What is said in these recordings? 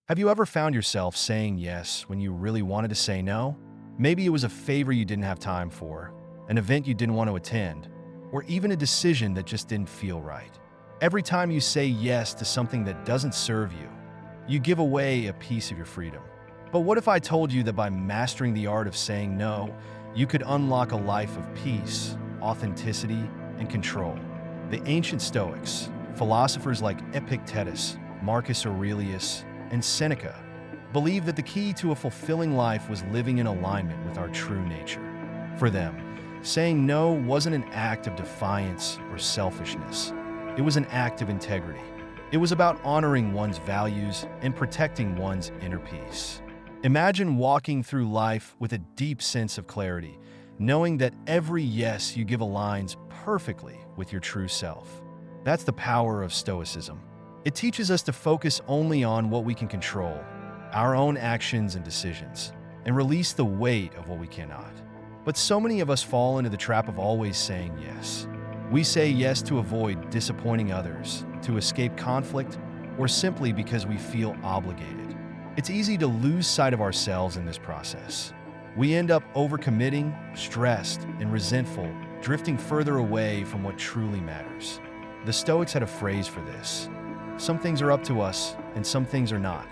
Have you ever found yourself saying yes when you really wanted to say no? Maybe it was a favor you didn't have time for, an event you didn't want to attend, or even a decision that just didn't feel right. Every time you say yes to something that doesn't serve you, you give away a piece of your freedom. But what if I told you that by mastering the art of saying no, you could unlock a life of peace, authenticity, and control? The ancient Stoics, philosophers like Epictetus, Marcus Aurelius, and Seneca believed that the key to a fulfilling life was living in alignment with our true nature. For them, saying no wasn't an act of defiance or selfishness. It was an act of integrity. It was about honoring one's values and protecting one's inner peace. Imagine walking through life with a deep sense of clarity, knowing that every yes you give aligns perfectly with your true self. That's the power of Stoicism. It teaches us to focus only on what we can control, our own actions and decisions, and release the weight of what we cannot. But so many of us fall into the trap of always saying yes. We say yes to avoid disappointing others, to escape conflict, or simply because we feel obligated. It's easy to lose sight of ourselves in this process. We end up overcommitting, stressed, and resentful, drifting further away from what truly matters. The Stoics had a phrase for this. Some things are up to us, and some things are not.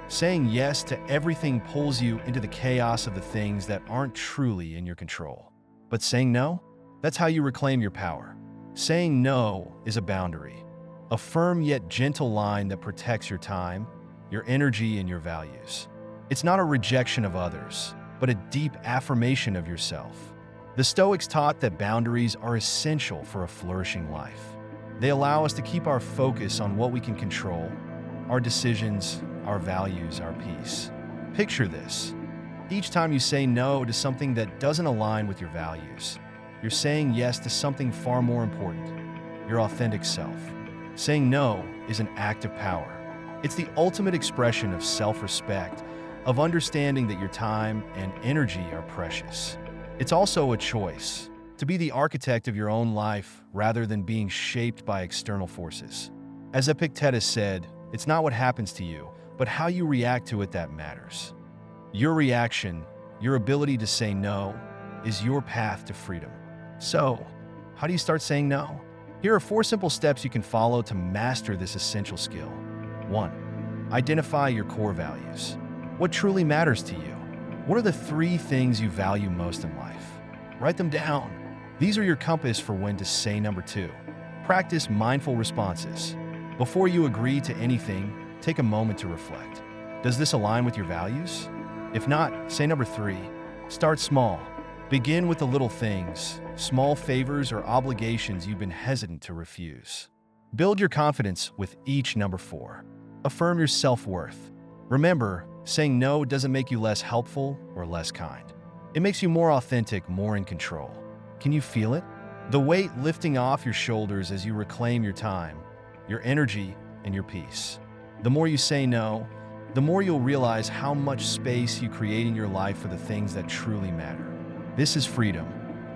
Saying yes to everything pulls you into the chaos of the things that aren't truly in your control. But saying no? That's how you reclaim your power. Saying no is a boundary, a firm yet gentle line that protects your time, your energy, and your values. It's not a rejection of others, but a deep affirmation of yourself. The Stoics taught that boundaries are essential for a flourishing life. They allow us to keep our focus on what we can control, our decisions, our values, our peace. Picture this. Each time you say no to something that doesn't align with your values, you're saying yes to something far more important, your authentic self. Saying no is an act of power. It's the ultimate expression of self-respect, of understanding that your time and energy are precious. It's also a choice to be the architect of your own life rather than being shaped by external forces. As Epictetus said, it's not what happens to you, but how you react to it that matters. Your reaction, your ability to say no, is your path to freedom. So, how do you start saying no? Here are 4 simple steps you can follow to master this essential skill. 1. Identify your core values. What truly matters to you? What are the 3 things you value most in life? Write them down. These are your compass for when to say number 2. Practice mindful responses. Before you agree to anything, take a moment to reflect. Does this align with your values? If not, say number 3. Start small. Begin with the little things, small favors or obligations you've been hesitant to refuse. Build your confidence with each number 4. Affirm your self-worth. Remember, saying no doesn't make you less helpful or less kind. It makes you more authentic, more in control. Can you feel it? The weight lifting off your shoulders as you reclaim your time, your energy, and your peace. The more you say no, the more you'll realize how much space you create in your life for the things that truly matter. This is freedom.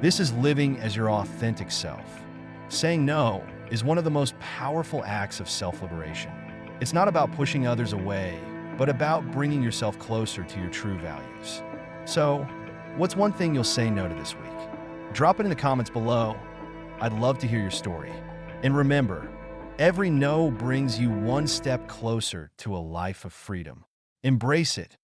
This is living as your authentic self. Saying no is one of the most powerful acts of self-liberation. It's not about pushing others away, but about bringing yourself closer to your true values. So, what's one thing you'll say no to this week? Drop it in the comments below. I'd love to hear your story. And remember, every no brings you one step closer to a life of freedom. Embrace it